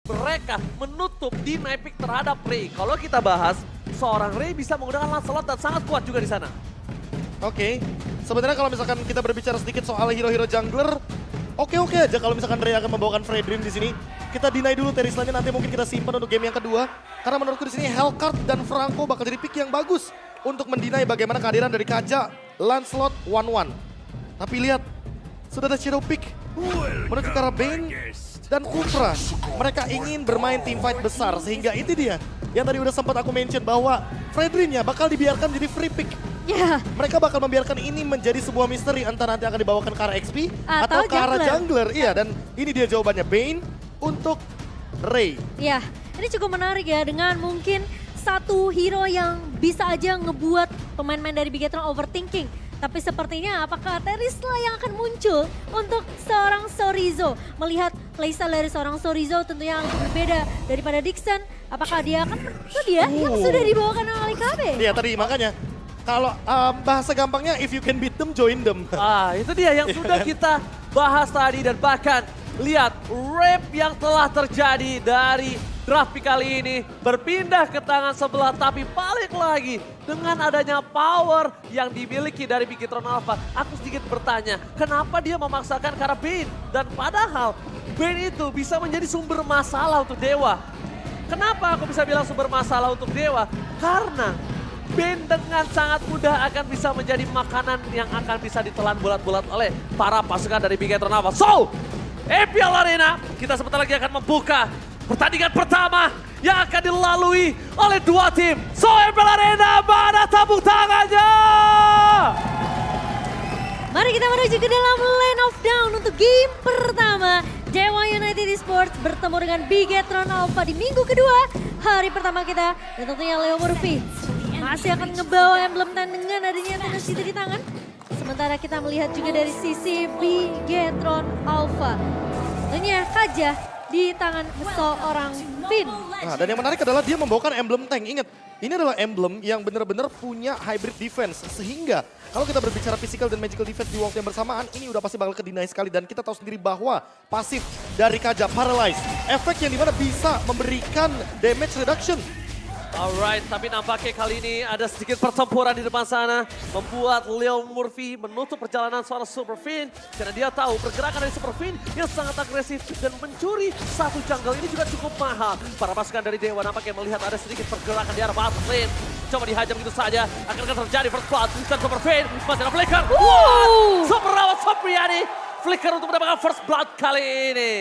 mereka menutup di Epic terhadap Ray. Kalau kita bahas, seorang Ray bisa menggunakan Lancelot dan sangat kuat juga di sana. Oke, sebenarnya kalau misalkan kita berbicara sedikit soal hero-hero jungler, oke aja kalau misalkan Ray akan membawakan Fredrin di sini. Kita deny dulu Terisla-nya, nanti mungkin kita simpan untuk game yang kedua. Karena menurutku di sini Hellcurt dan Franco bakal jadi pick yang bagus untuk mendinai bagaimana kehadiran dari Kaja, Lancelot, 1-1. Tapi lihat, sudah ada shadow pick menuju ke arah Bane dan Kupra. Mereka ingin bermain teamfight besar, sehingga itu dia yang tadi udah sempat aku mention bahwa Fredrin-nya bakal dibiarkan jadi free pick. Ya, Mereka bakal membiarkan ini menjadi sebuah misteri, entah nanti akan dibawakan ke arah XP Atau atau ke arah jungler. jungler. Iya, dan ini dia jawabannya, Bane untuk Ray. ya. Ini cukup menarik ya dengan mungkin satu hero yang bisa aja ngebuat pemain-pemain dari Bigetron overthinking. Tapi sepertinya apakah Terisla yang akan muncul untuk seorang Sorizo? Melihat playstyle dari seorang Sorizo tentunya yang berbeda daripada Dixon. Apakah dia akan itu dia yang sudah dibawakan oleh KB? Iya tadi makanya, kalau bahasa gampangnya if you can beat them, join them. Itu dia yang sudah kita bahas tadi dan bahkan lihat rap yang telah terjadi dari draft pick kali ini berpindah ke tangan sebelah tapi balik lagi dengan adanya power yang dimiliki dari Bigetron Alpha. Aku sedikit bertanya, kenapa dia memaksakan ke arah Bane? Dan padahal Bane itu bisa menjadi sumber masalah untuk Dewa. Kenapa aku bisa bilang sumber masalah untuk Dewa? Karena Bane dengan sangat mudah akan bisa menjadi makanan yang akan bisa ditelan bulat-bulat oleh para pasukan dari Bigetron Alpha. So, EPL Arena, kita sebentar lagi akan membuka pertandingan pertama yang akan dilalui oleh dua tim. So, EPL Arena, mana tabung tangannya? Mari kita menuju ke dalam Lane of Down untuk game pertama. Dewa United Esports bertemu dengan Bigetron Alpha di minggu kedua. Hari pertama kita dan tentunya Leo Murphy masih akan ngebawa emblem dan dengan adanya tenus itu di tangan. Sementara kita melihat juga dari sisi Bigetron Alpha. Tentunya Kaja di tangan seorang Finn. Nah, dan yang menarik adalah dia membawakan emblem tank. Ingat, ini adalah emblem yang benar-benar punya hybrid defense. Sehingga kalau kita berbicara physical dan magical defense di waktu yang bersamaan, ini udah pasti bakal ke-deny sekali. Dan kita tahu sendiri bahwa pasif dari Kaja, Paralyze, efek yang dimana bisa memberikan damage reduction. Alright, tapi nampaknya kali ini ada sedikit pertempuran di depan sana. Membuat Leo Murphy menutup perjalanan seorang Super Finn. Karena dia tahu pergerakan dari Super Finn yang sangat agresif dan mencuri satu jungle ini juga cukup mahal. Para pasukan dari Dewa nampaknya melihat ada sedikit pergerakan di arah bot lane. Coba dihajar begitu saja, akan terjadi first blood. Dan Super Finn masih ada flicker. Wow! Super Rawat Sopriani, flicker untuk mendapatkan first blood kali ini.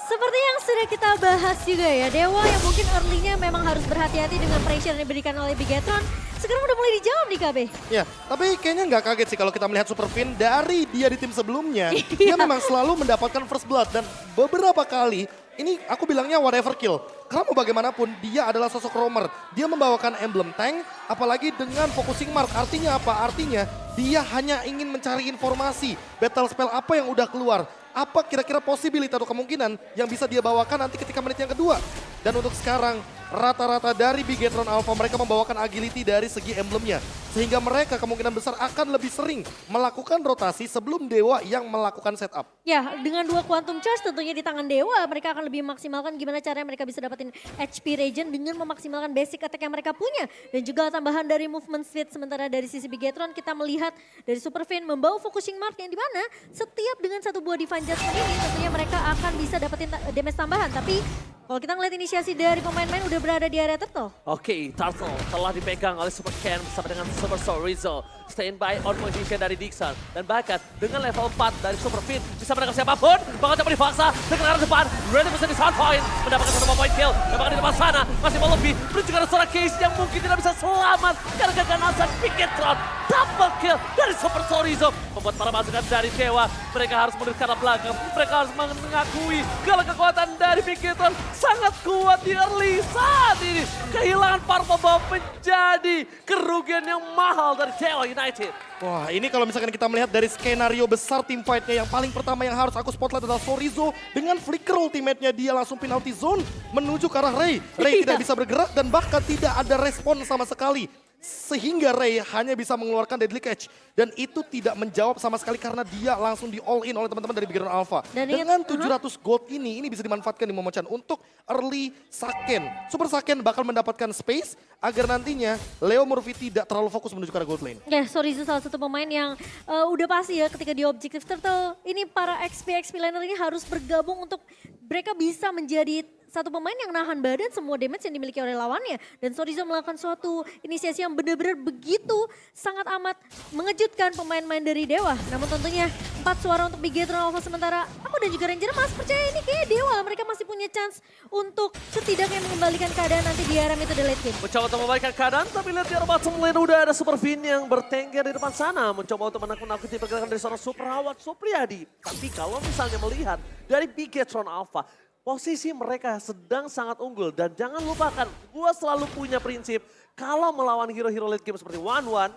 Seperti yang sudah kita bahas juga ya, Dewa yang mungkin early-nya memang harus berhati-hati dengan pressure yang diberikan oleh Bigetron. Sekarang udah mulai dijawab nih KB. Ya, tapi kayaknya nggak kaget sih kalau kita melihat Super Finn dari dia di tim sebelumnya. Dia memang selalu mendapatkan first blood dan beberapa kali, ini aku bilangnya whatever kill. Karena mau bagaimanapun dia adalah sosok roamer. Dia membawakan emblem tank, apalagi dengan focusing mark. Artinya apa? Artinya dia hanya ingin mencari informasi. Battle spell apa yang udah keluar. Apa kira-kira possibility atau kemungkinan yang bisa dia bawakan nanti ketika menit yang kedua. Dan untuk sekarang, rata-rata dari Bigetron Alpha mereka membawakan agility dari segi emblemnya. Sehingga mereka kemungkinan besar akan lebih sering melakukan rotasi sebelum Dewa yang melakukan setup. Ya, dengan dua Quantum Charge tentunya di tangan Dewa, mereka akan lebih maksimalkan gimana caranya mereka bisa dapetin HP regen dengan memaksimalkan basic attack yang mereka punya. Dan juga tambahan dari movement speed, sementara dari sisi Bigetron kita melihat dari Super Finn membawa focusing mark yang dimana setiap dengan satu buah Divine Judgment ini tentunya mereka akan bisa dapetin damage tambahan. Tapi kalau kita ngeliat inisiasi dari pemain-pemain udah berada di area turtle. Oke, Turtle telah dipegang oleh Super Ken bersama dengan Super Sorizo. Standby on position dari Dixon. Dan bahkan dengan level 4 dari Super Finn bisa menangkap siapapun. Bakal coba dipaksa dengan arah depan. Ready bisa di sound point. Mendapatkan satu point kill. Dan bahkan di depan sana masih mau lebih. Menunjukkan ada seorang case yang mungkin tidak bisa selamat. Karena keganasan Bigetron. Double kill dari Super Sorizo. Membuat para pasukan dari Dewa. Mereka harus mundur ke arah belakang. Mereka harus mengakui kalau kekuatan dari Bigetron sangat kuat di early saat ini. Kehilangan para pembawa menjadi kerugian yang mahal dari Dewa United. Wah, ini kalau misalkan kita melihat dari skenario besar tim fight-nya yang paling pertama yang harus aku spotlight adalah Sorizo dengan flicker ultimate-nya dia langsung penalty zone menuju ke arah Ray. Ray tidak bisa bergerak dan bahkan tidak ada respon sama sekali. Sehingga Ray hanya bisa mengeluarkan Deadly Catch. Dan itu tidak menjawab sama sekali karena dia langsung di all in oleh teman-teman dari Bigetron Alpha. Dan Dengan 700 gold ini bisa dimanfaatkan di Momochan untuk early Saken. Super Saken bakal mendapatkan space agar nantinya Leo Murphy tidak terlalu fokus menuju ke arah gold lane. Ya, sorry itu salah satu pemain yang udah pasti ya ketika di Objective Turtle. Ini para XP laner ini harus bergabung untuk mereka bisa menjadi satu pemain yang nahan badan semua damage yang dimiliki oleh lawannya. Dan Sorizo melakukan suatu inisiasi yang benar-benar begitu sangat amat mengejutkan pemain-pemain dari Dewa. Namun tentunya 4 suara untuk Bigetron Alpha sementara aku dan juga Ranger masih percaya ini kayak Dewa. Mereka masih punya chance untuk setidaknya mengembalikan keadaan nanti di era itu the late game. Mencoba untuk membaikkan keadaan, tapi lihat di arah bottom lane udah ada Super Fin yang bertengger di depan sana. Mencoba untuk menakut-nakuti pergerakan dari seorang Super Awat Supriyadi. Tapi kalau misalnya melihat dari Bigetron Alpha, posisi mereka sedang sangat unggul. Dan jangan lupakan, gue selalu punya prinsip, kalau melawan hero-hero late game seperti One-One,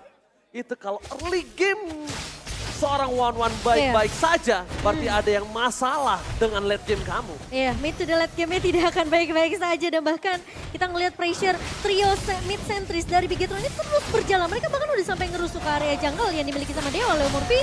itu kalau early game seorang One-One baik-baik saja, berarti ada yang masalah dengan late game kamu. Iya, mid to the late game-nya tidak akan baik-baik saja. Dan bahkan kita ngelihat pressure trio mid sentris dari Bigetron ini terus berjalan. Mereka bahkan udah sampai ngerusuk ke area jungle yang dimiliki sama Dewa, Leo Murphy.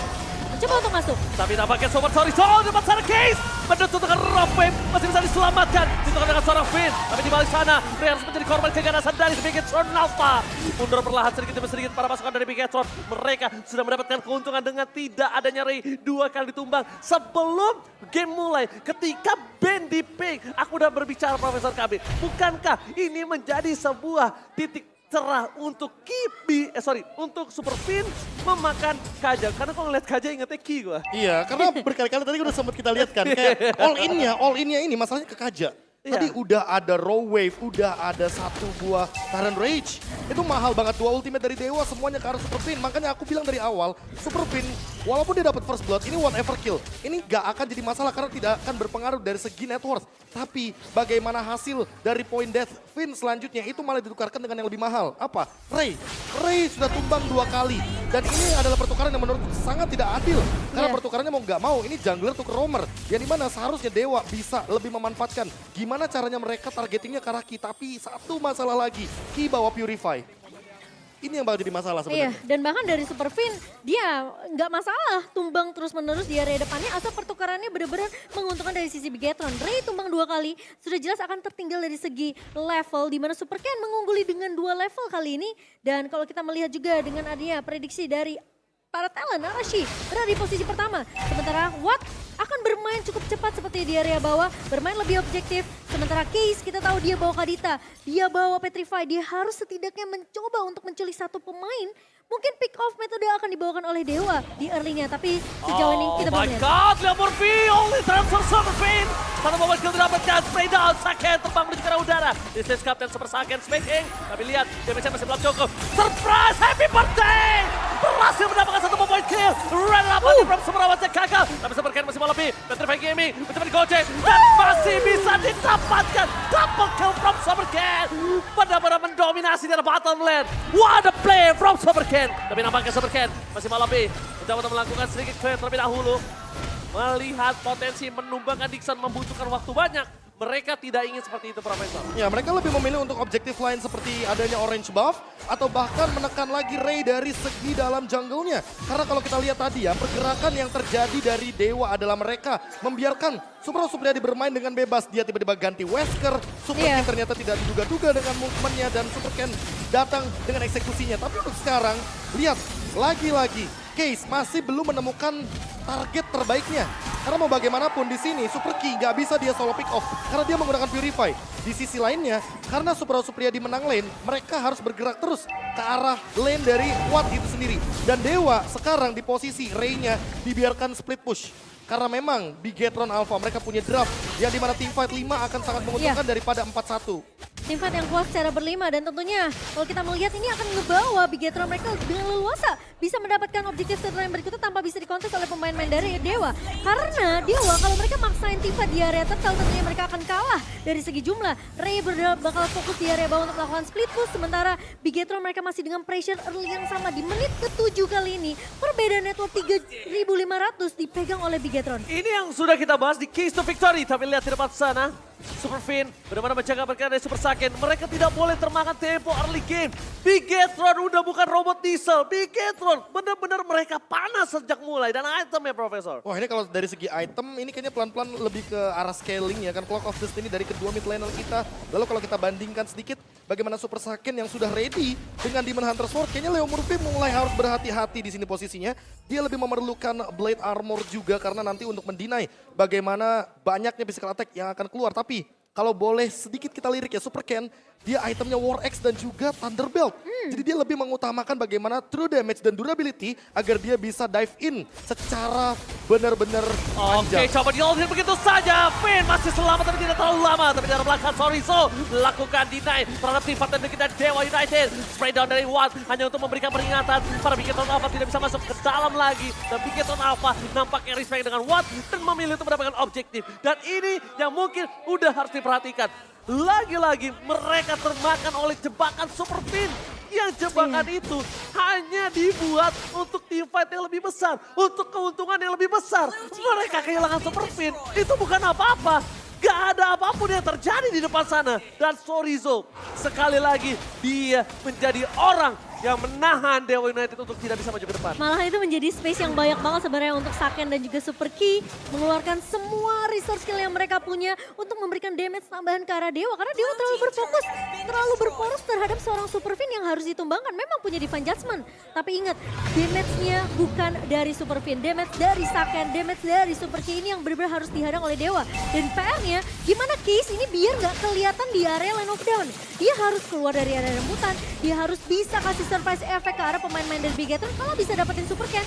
Coba untuk masuk. Tapi nampaknya Super Sorizo depan sana Case. Menutup dengan Rock Wave, masih bisa diselamatkan. Ditentukan dengan seorang Finn. Tapi di balik sana, Ray harus menjadi korban keganasan dari Bigetron Alpha. Mundur perlahan sedikit demi sedikit para pasukan dari Bigetron. Mereka sudah mendapatkan keuntungan dengan tidak adanya Ray 2 kali ditumbang. Sebelum game mulai, ketika band di ping, aku udah berbicara Profesor KB. Bukankah ini menjadi sebuah titik cerah untuk untuk Super Fin memakan Kaja. Karena kalau ngeliat Kaja ingetnya Ki gue. Iya, karena berkali-kali tadi udah sempat kita lihat kan. Kayak all innya ini masalahnya ke Kaja. Tadi udah ada Raw Wave, udah ada satu buah Tyrant Rage. Itu mahal banget, 2 ultimate dari Dewa semuanya ke arah Super Fin. Makanya aku bilang dari awal, Super Fin walaupun dia dapat first blood, ini whatever kill. Ini gak akan jadi masalah karena tidak akan berpengaruh dari segi net worth. Tapi bagaimana hasil dari point death Fin selanjutnya itu malah ditukarkan dengan yang lebih mahal. Apa? Ray. Ray sudah tumbang 2 kali. Dan ini adalah pertukaran yang menurutku sangat tidak adil. Karena pertukarannya mau gak mau, ini jungler tuker roamer. Yang dimana seharusnya Dewa bisa lebih memanfaatkan gimana caranya mereka targetingnya ke arah Ki. Tapi satu masalah lagi, Ki bawa Purify. Ini yang bakal jadi masalah sebenarnya. Iya, dan bahkan dari Super Fin, dia nggak masalah tumbang terus-menerus di area depannya asal pertukarannya benar-benar menguntungkan dari sisi Bigetron. Ray tumbang 2 kali, sudah jelas akan tertinggal dari segi level, di mana Super Ken mengungguli dengan 2 level kali ini. Dan kalau kita melihat juga dengan adanya prediksi dari para talent, Arashi berada di posisi pertama. Sementara Watt akan bermain cukup cepat seperti di area bawah, bermain lebih objektif. Sementara Case kita tahu dia bawa Kadita, dia bawa Petrify, dia harus setidaknya mencoba untuk menculik satu pemain. Mungkin pick off metode akan dibawakan oleh Dewa di early-nya, tapi sejauh ini kita belum lihat. Oh my god, Leo Murphy only transfer Super Fin. Satu momen kill didapatkan, spray down, Saken terbang menuju ke arah udara. This is Captain Super Saken speaking, tapi lihat damage-nya masih belum cukup. Surprise, happy birthday! Berhasil mendapatkan satu point kill. Run up from Semerawatnya gagal, tapi Super Ken masih mau lebih. Petrify Gaming mencoba digocek dan masih bisa didapatkan double kill from Super Ken. Benar-benar mendominasi dari bottom lane. What a play from Super Ken. Tapi nampaknya Super Ken masih mau lebih. Mencoba untuk melakukan sedikit clear terlebih dahulu. Melihat potensi menumbangkan Dixon membutuhkan waktu banyak. Mereka tidak ingin seperti itu, Profesor. Ya, mereka lebih memilih untuk objektif lain seperti adanya orange buff atau bahkan menekan lagi Ray dari segi dalam jungle-nya. Karena kalau kita lihat tadi ya, pergerakan yang terjadi dari Dewa adalah mereka membiarkan Supriyadi bermain dengan bebas. Dia tiba-tiba ganti Wesker, Super Ken ternyata tidak diduga-duga dengan movementnya dan Super Ken datang dengan eksekusinya. Tapi untuk sekarang, lihat lagi-lagi Case masih belum menemukan target terbaiknya. Karena mau bagaimanapun di sini Super Ki nggak bisa dia solo pick off karena dia menggunakan Purify. Di sisi lainnya, karena Supriyadi menang lane, mereka harus bergerak terus ke arah lane dari Watt itu sendiri. Dan Dewa sekarang di posisi Ray-nya dibiarkan split push. Karena memang Bigetron Alpha mereka punya draft yang dimana teamfight 5 akan sangat menguntungkan daripada 4-1. Teamfight yang kuat secara berlima dan tentunya kalau kita melihat ini akan ngebawa Bigetron mereka dengan leluasa bisa mendapatkan objektif setelah yang berikutnya tanpa bisa dikontes oleh pemain-pemain dari Dewa. Karena Dewa kalau mereka maksain teamfight di area turtle tentunya mereka akan kalah dari segi jumlah. Ray bakal fokus di area bawah untuk melakukan split push sementara Bigetron mereka masih dengan pressure early yang sama di menit ke-7 kali ini. Perbedaan network 3.500 dipegang oleh Bigetron. Ini yang sudah kita bahas di Keys to Victory. Tapi lihat di depan sana, Super Fin benar-benar menjaga berkaitan dari Super Saiyan. Mereka tidak boleh termakan tempo early game. Bigetron udah bukan robot diesel. Bigetron benar-benar mereka panas sejak mulai. Dan item ya Profesor. Wah ini kalau dari segi item ini kayaknya pelan-pelan lebih ke arah scaling ya kan. Clock of Destiny dari kedua mid laner kita. Lalu kalau kita bandingkan sedikit bagaimana Super Saiyan yang sudah ready dengan Demon Hunter Sword. Kayaknya Leo Murphy mulai harus berhati-hati di sini posisinya. Dia lebih memerlukan Blade Armor juga karena nanti untuk mendinai bagaimana banyaknya physical attack yang akan keluar. Tapi kalau boleh sedikit kita lirik ya, Super Ken, dia itemnya War Axe dan juga Thunderbelt. Jadi dia lebih mengutamakan bagaimana true damage dan durability agar dia bisa dive in secara benar-benar Oke, panjang. coba di-ultimate begitu saja. Finn masih selamat tapi tidak terlalu lama. Tapi dari belakang Sorizo lakukan deny terhadap tim Fatan kita Dewa United. Spray down dari Watt hanya untuk memberikan peringatan. Para Bigetron Alpha tidak bisa masuk ke dalam lagi. Dan Bigetron Alpha nampaknya respect dengan Watt dan memilih untuk mendapatkan objektif. Dan ini yang mungkin udah harus diperhatikan. Lagi-lagi mereka termakan oleh jebakan Super Fin. Yang jebakan itu hanya dibuat untuk team fight yang lebih besar. Untuk keuntungan yang lebih besar. Mereka kehilangan Super Fin. Itu bukan apa-apa. Gak ada apapun yang terjadi di depan sana. Dan Sorizo sekali lagi dia menjadi orang yang menahan Dewa United untuk tidak bisa maju ke depan. Malah itu menjadi space yang banyak banget sebenarnya untuk Saken dan juga Super Key mengeluarkan semua resource skill yang mereka punya untuk memberikan damage tambahan ke arah Dewa. Karena Dewa terlalu berfokus, terlalu berporos terhadap seorang Super Fin yang harus ditumbangkan. Memang punya Divine Judgment. Tapi ingat, damage-nya bukan dari Super Fin. Damage dari Saken, damage dari Super Key ini yang benar-benar harus dihadang oleh Dewa. Dan PR-nya, gimana Case ini biar nggak kelihatan di area Lane of Down. Dia harus keluar dari area rembutan, dia harus bisa kasih surprise effect ke arah pemain-pemain dari Bigetron kalau bisa dapetin Super Ken.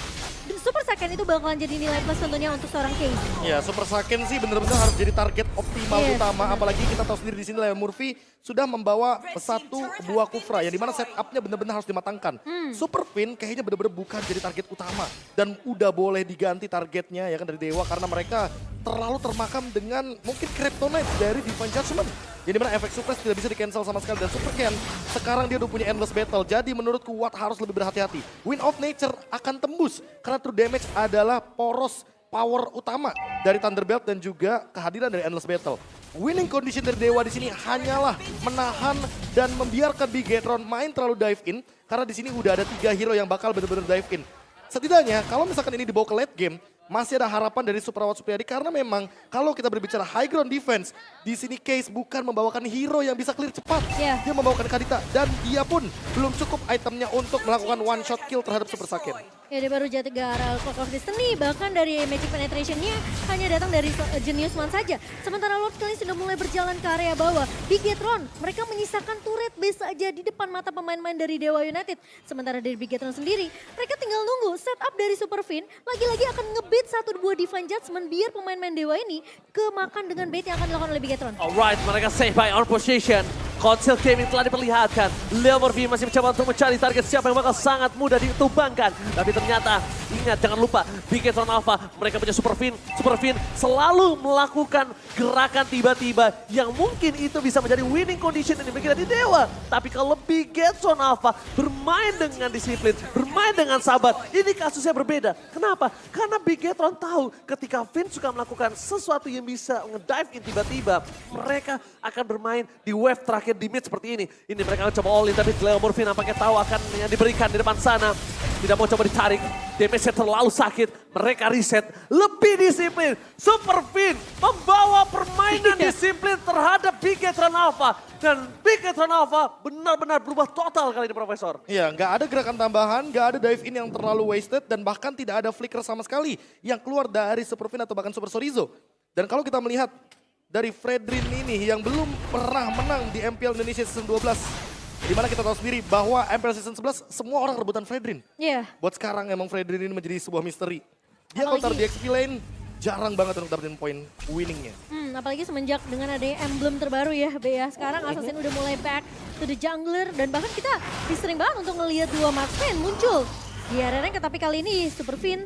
Super Saiyan itu bakalan jadi nilai plus tentunya untuk seorang Case. Ya, Super Saiyan sih benar-benar harus jadi target optimal utama. Apalagi kita tahu sendiri di sini Leo Murphy sudah membawa satu buah kufra yang dimana setupnya benar-benar harus dimatangkan. Super Fin kayaknya benar-benar bukan jadi target utama dan udah boleh diganti targetnya ya kan dari Dewa karena mereka terlalu termakam dengan mungkin Kryptonite dari Divine Judgment. Jadi mana efek suppress tidak bisa di-cancel sama sekali. Dan Super Ken sekarang dia udah punya endless battle. Jadi menurutku Watt harus lebih berhati-hati. Wind of Nature akan tembus. Karena true damage adalah poros power utama dari Thunderbelt dan juga kehadiran dari endless battle. Winning condition dari Dewa di sini hanyalah menahan dan membiarkan Bigetron main terlalu dive in. Karena di sini udah ada 3 hero yang bakal benar-benar dive in. Setidaknya kalau misalkan ini dibawa ke late game, masih ada harapan dari Super Awat Supriyadi karena memang kalau kita berbicara high ground defense, di sini Case bukan membawakan hero yang bisa clear cepat. Dia membawakan Kadita dan dia pun belum cukup itemnya untuk melakukan one shot kill terhadap Super Saiyan. Ya dia baru jatuh ke arah Clock of Destiny, bahkan dari Magic Penetration-nya hanya datang dari Genius Man saja. Sementara Lord Kelly sudah mulai berjalan ke area bawah. Bigetron, mereka menyisakan turret base saja di depan mata pemain-pemain dari Dewa United. Sementara dari Bigetron sendiri, mereka tinggal nunggu setup dari Super Fin, lagi-lagi akan ngebait satu buah Divine Judgment biar pemain-pemain Dewa ini kemakan dengan bait yang akan dilakukan oleh Bigetron. Alright, mereka save by on position. Conceal gaming telah diperlihatkan. Leo Murphy masih mencoba untuk mencari target siapa yang bakal sangat mudah ditumbangkan. Tapi ternyata, ingat jangan lupa, Bigetron Alpha, mereka punya Super Fin. Super Fin selalu melakukan gerakan tiba-tiba yang mungkin itu bisa menjadi winning condition yang dimiliki dari Dewa. Tapi kalau Bigetron Alpha bermain dengan disiplin, bermain dengan sabar, ini kasusnya berbeda. Kenapa? Karena Bigetron tahu ketika Fin suka melakukan sesuatu yang bisa ngedive in tiba-tiba, mereka akan bermain di wave terakhir di mid seperti ini. Ini mereka akan coba all in, tapi Leo Murphy nampaknya tahu akan yang diberikan di depan sana. Tidak mau coba ditarik, damage-nya terlalu sakit. Mereka reset, lebih disiplin. Super Fin membawa permainan disiplin terhadap Bigetron Alpha. Dan Bigetron Alpha benar-benar berubah total kali ini Profesor. Iya, nggak ada gerakan tambahan, nggak ada dive in yang terlalu wasted, dan bahkan tidak ada flicker sama sekali yang keluar dari Super Fin atau bahkan Super Sorizo. Dan kalau kita melihat dari Fredrin ini yang belum pernah menang di MPL Indonesia Season 12. Dimana kita tahu sendiri bahwa MPL Season 11 semua orang rebutan Fredrin. Buat sekarang emang Fredrin ini menjadi sebuah misteri. Dia kalau taruh di XP lane jarang banget untuk dapetin poin winningnya. Apalagi semenjak dengan adanya emblem terbaru ya Bea. Sekarang Assassin udah mulai back to the jungler. Dan bahkan kita sering banget untuk ngelihat dua marksman muncul di area rank. Tapi kali ini Super Fin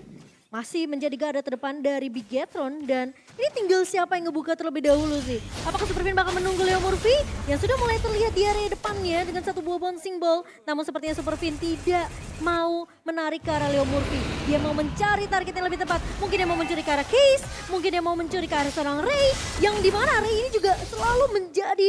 masih menjadi garda terdepan dari Bigetron dan ini tinggal siapa yang ngebuka terlebih dahulu sih. Apakah Superfin bakal menunggu Leo Murphy yang sudah mulai terlihat di area depannya dengan satu buah bouncing ball. Namun sepertinya Superfin tidak mau menarik ke arah Leo Murphy. Dia mau mencari target yang lebih tepat. Mungkin dia mau mencuri ke arah Case, mungkin dia mau mencuri ke arah seorang Ray. Yang dimana Ray ini juga selalu menjadi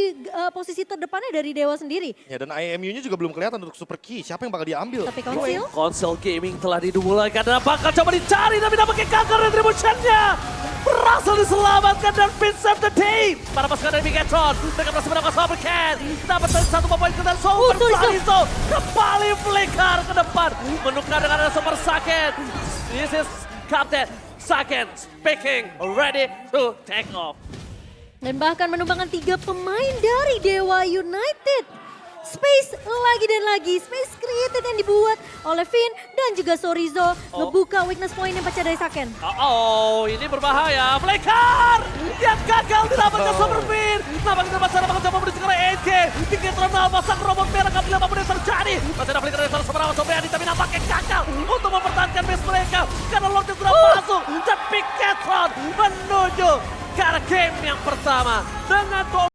posisi terdepannya dari Dewa sendiri. Ya dan IMU-nya juga belum kelihatan untuk Super Key. Siapa yang bakal diambil? Tapi Konsil, Konsel Gaming telah dimulai dan bakal coba dicari tapi dapat counter retribution-nya. Berhasil diselamatkan dan Finn save the team. Para pasukan dari Bigetron, mereka berhasil mendapatkan Super Can. Dapat satu poin ke dan Super Salizo kembali flicker ke depan. Menukar dengan ada Super Saken. This is Captain Saken speaking, ready to take off. dan bahkan menumbangkan 3 pemain dari Dewa United. Space lagi dan lagi, space created yang dibuat oleh Finn dan juga Sorizo ngebuka weakness point yang pecah dari Saken. Ini berbahaya. Flicker yang gagal didapatkan Superfin. Nampaknya terpaksa mencoba menuju ke ENG. Bigetron pasang robot merah nggak bilang apa yang terjadi. Masih ada flicker dari seorang Sobriani tapi nampaknya gagal untuk mempertahankan base mereka karena Lordnya sudah masuk dan Bigetron menuju ke arah game yang pertama dengan